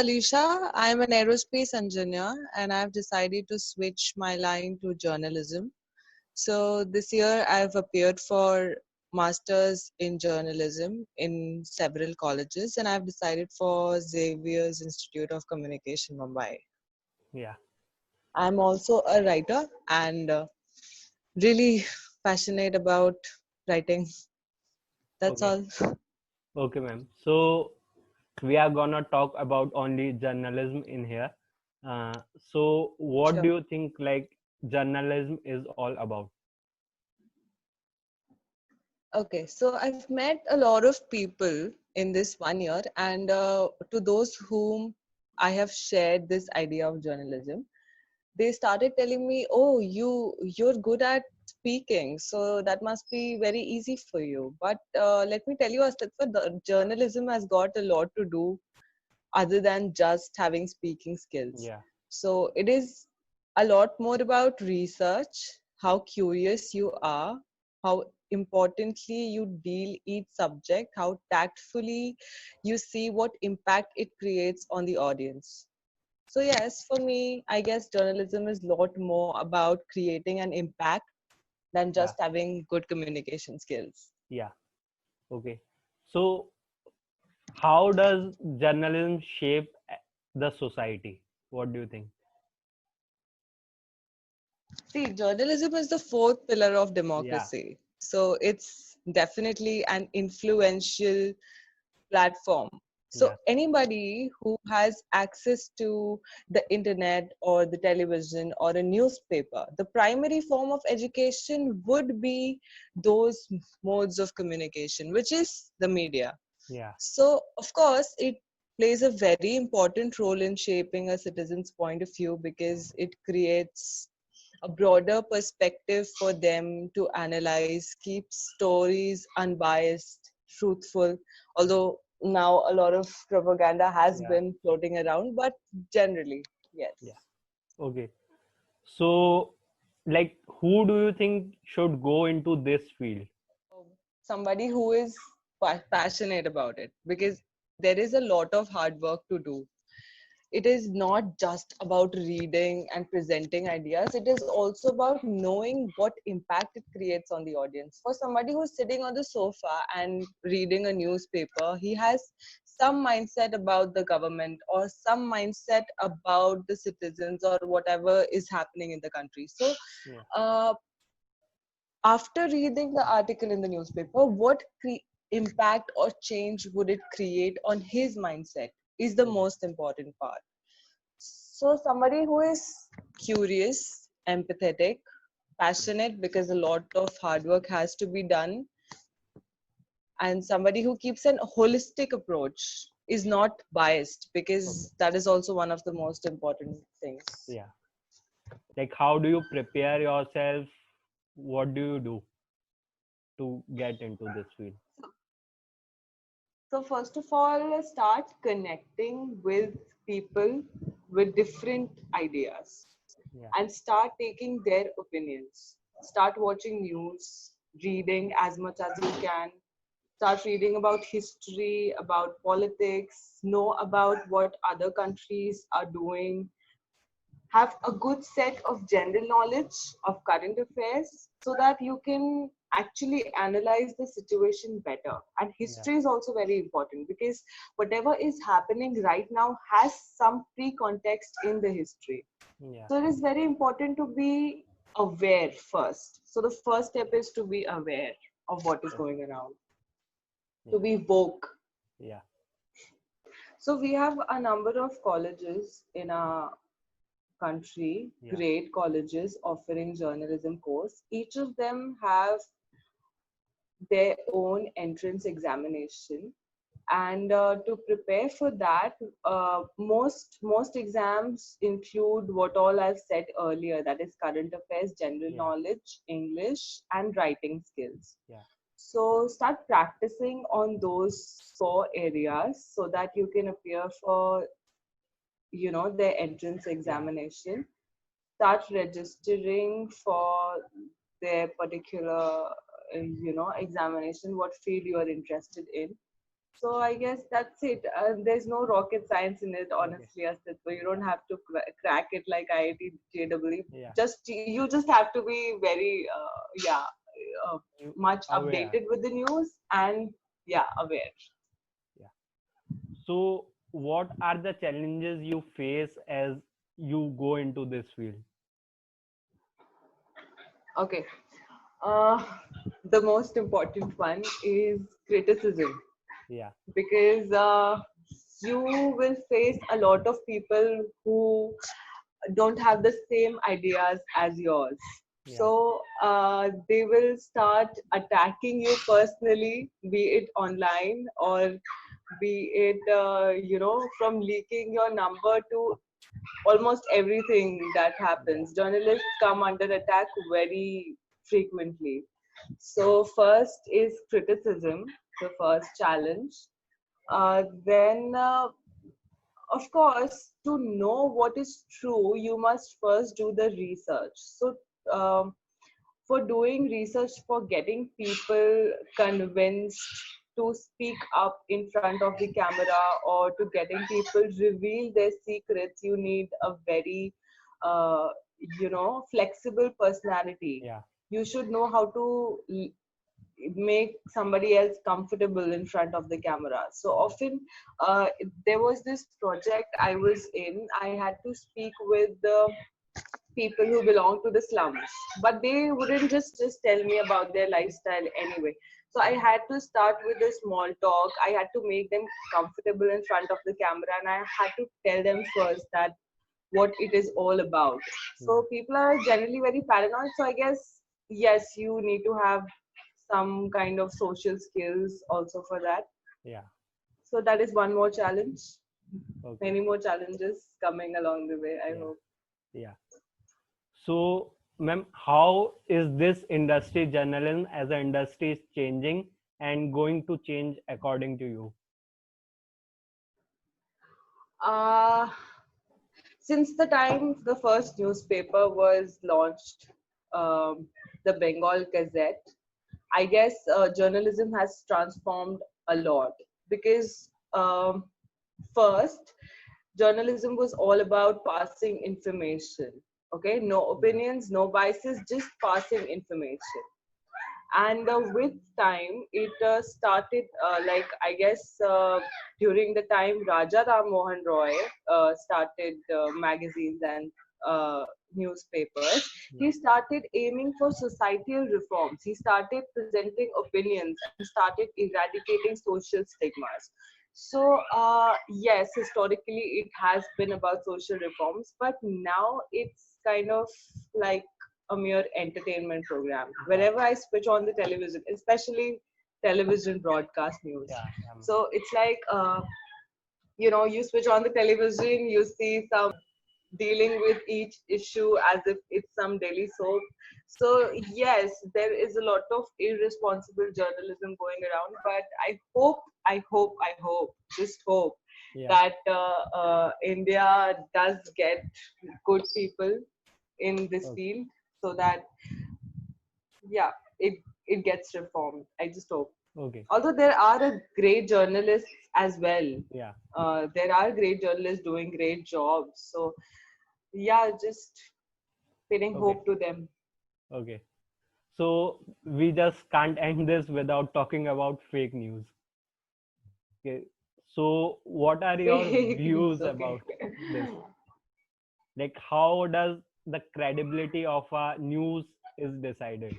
Alisha. I'm an aerospace engineer and I've decided to switch my line to journalism. So this year I've appeared for masters in journalism in several colleges and I've decided for Xavier's Institute of Communication, Mumbai. Yeah. I'm also a writer and really passionate about writing. That's Okay. all. Okay, ma'am. So we are gonna talk about only journalism in here. So what do Sure. you think like journalism is all about? Okay, so I've met a lot of people in this 1 year, and to those whom I have shared this idea of journalism, they started telling me, "Oh, you're good at speaking, so that must be very easy for you." But let me tell you, Astagfir, the journalism has got a lot to do other than just having speaking skills. Yeah. So it is a lot more about research, how curious you are, how importantly you deal each subject, how tactfully you see what impact it creates on the audience. So yes, for me, I guess journalism is a lot more about creating an impact than Yeah. just having good communication skills. Yeah. Okay. So how does journalism shape the society? What do you think? See, journalism is the fourth pillar of Yeah. democracy. So it's definitely an influential platform. So Yeah. anybody who has access to the internet or the television or a newspaper, the primary form of education would be those modes of communication, which is the media. Yeah. So of course, it plays a very important role in shaping a citizen's point of view because it creates a broader perspective for them to analyze, keep stories unbiased, truthful. Although now a lot of propaganda has Yeah. been floating around, but generally, yes. Yeah. Okay. So like who do you think should go into this field? Somebody who is passionate about it because there is a lot of hard work to do. It is not just about reading and presenting ideas, it is also about knowing what impact it creates on the audience. For somebody who's sitting on the sofa and reading a newspaper, he has some mindset about the government or some mindset about the citizens or whatever is happening in the country. So Yeah. uh, after reading the article in the newspaper, what impact or change would it create on his mindset is the Yeah. most important part. So, somebody who is curious, empathetic, passionate, because a lot of hard work has to be done, and somebody who keeps an holistic approach is not biased, Okay. because that is also one of the most important things. Yeah. Like how do you prepare yourself? What do you do to get into this field? So, first of all, start connecting with people with different ideas Yeah. and start taking their opinions. Start watching news, reading as much as you can. Start reading about history, about politics, know about what other countries are doing, have a good set of general knowledge of current affairs so that you can actually analyze the situation better. And Yeah. history is also very important because whatever is happening right now has some pre context in the history. Yeah. So it is very important to be aware first. So the first step is to be aware of what is Okay. going around, to Yeah. be woke. Yeah. So we have a number of colleges in our country, Yeah. great colleges offering journalism course. Each of them have their own entrance examination. And to prepare for that, most exams include what all I've said earlier, that is current affairs, general Yeah. knowledge, English, and writing skills. Yeah. So start practicing on those four areas so that you can appear for their entrance Yeah. examination. Start registering for their particular examination, what field you are interested in. So I guess that's it. There's no rocket science in it, Okay. honestly, Astitva. You don't have to crack it like IIT JEE. Yeah. You just have to be very uh, You much aware. updated with the news and aware. Yeah. So, what are the challenges you face as you go into this field? Okay. Uh, the most important one is criticism, Yeah. because you will face a lot of people who don't have the same ideas as yours. Yeah. So they will start attacking you personally, be it online or be it, from leaking your number to almost everything that Yeah. happens. Journalists come under attack very frequently. Yeah. So, first is criticism, the first challenge. Then, of course, to know what is true, you must first do the research. So, um, for doing research, for getting people convinced to speak up in front of the camera, or to getting people reveal their secrets, you need a very, uh, flexible personality. Yeah. You should know how to make somebody else comfortable in front of the camera. So Yeah. often, there was this project I was in. I had to speak with the people who belong to the slums, but they wouldn't just tell me about their lifestyle anyway. So I had to start with a small talk. I had to make them comfortable in front of the camera, and I had to tell them first that what it is all about. Yeah. So people are generally very paranoid. So I guess, yes, you need to have some kind of social skills also for that. Yeah. So that is one more challenge. Okay. Many more challenges coming along the way, I Yeah. hope. Yeah. So, ma'am, how is this industry, journalism as an industry, is changing and going to change according to you? Uh, since the time the first newspaper was launched, um, the Bengal Gazette, I guess journalism has transformed a lot, because first, journalism was all about passing information. Okay, no Yeah. opinions, no biases, just passing information. And with time, it started, like, I guess, during the time Raja Ram Mohan Roy started magazines and newspapers. Yeah. He started aiming for societal reforms. He started presenting opinions and started eradicating social stigmas. So yes, historically it has been about social reforms, but now it's kind of like a mere entertainment program. Yeah. Whenever I switch on the television, especially television broadcast news, Yeah. so it's like, you switch on the television, you see some dealing with each issue as if it's some daily soap. So yes, there is a lot of irresponsible journalism going around, but I hope, just hope Yeah. that India does get good people in this Okay. field, so that, yeah, it gets reformed. I just hope. Okay. Although there are great journalists as well, Yeah. there are great journalists doing great jobs. So yeah, just pinning Okay. hope to them. Okay. So we just can't end this without talking about fake news. Okay. So what are your Fake news, views okay. about this? Like, how does the credibility of a news is decided?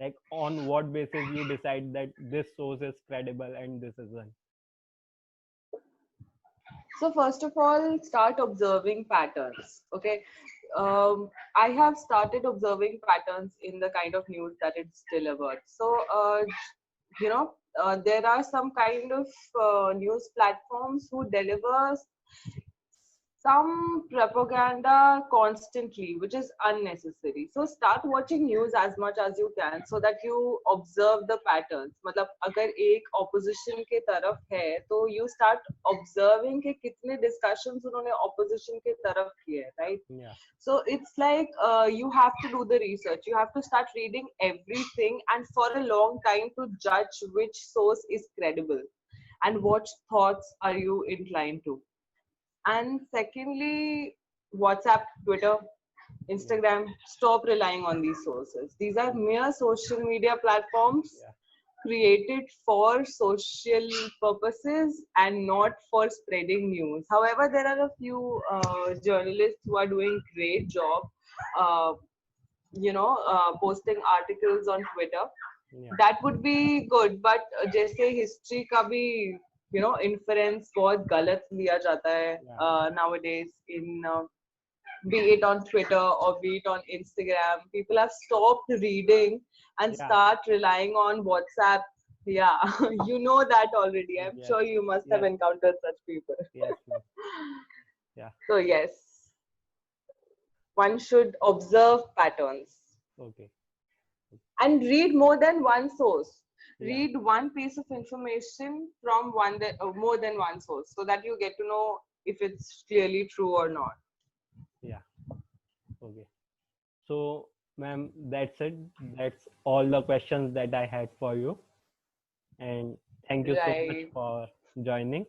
Like, on what basis you decide that this source is credible and this isn't? So first of all, start observing patterns. Okay, I have started observing patterns in the kind of news that it's delivered. So there are some kind of news platforms who deliver some propaganda constantly, which is unnecessary. So start watching news as much as you can, so that you observe the patterns. मतलब अगर एक opposition के तरफ है, तो you start observing कि कितने discussions उन्होंने opposition के तरफ किए, right? Yeah. So it's like, you have to do the research. You have to start reading everything, and for a long time, to judge which source is credible. and what thoughts are you inclined to. And secondly, WhatsApp, Twitter, Instagram, stop relying on these sources. These are mere social media platforms Yeah. created for social purposes and not for spreading news. However, there are a few journalists who are doing great job, uh, posting articles on Twitter. Yeah. That would be good, but जैसे history का भी inference बहुत गलत लिया जाता है nowadays in be it on Twitter or be it on Instagram. People have stopped reading and Yeah. start relying on WhatsApp. Yeah, you know that already. I'm Yes. sure you must have Yes. encountered such people. Yes. Yes. Yeah. So yes, one should observe patterns Okay. and read more than one source. Yeah. Read one piece of information from more than one source, so that you get to know if it's clearly true or not. Yeah. Okay. So, ma'am, that's it. That's all the questions that I had for you. And thank you so much Right. for joining.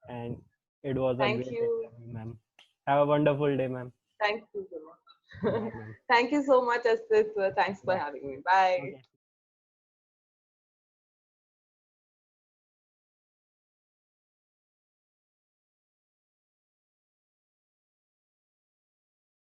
And it was a Thank great you. interview, ma'am. Have a wonderful day, ma'am. Thank you so much. Bye, ma'am. Thank you so much, Astrid. Thanks for Yeah. having me. Bye. Okay.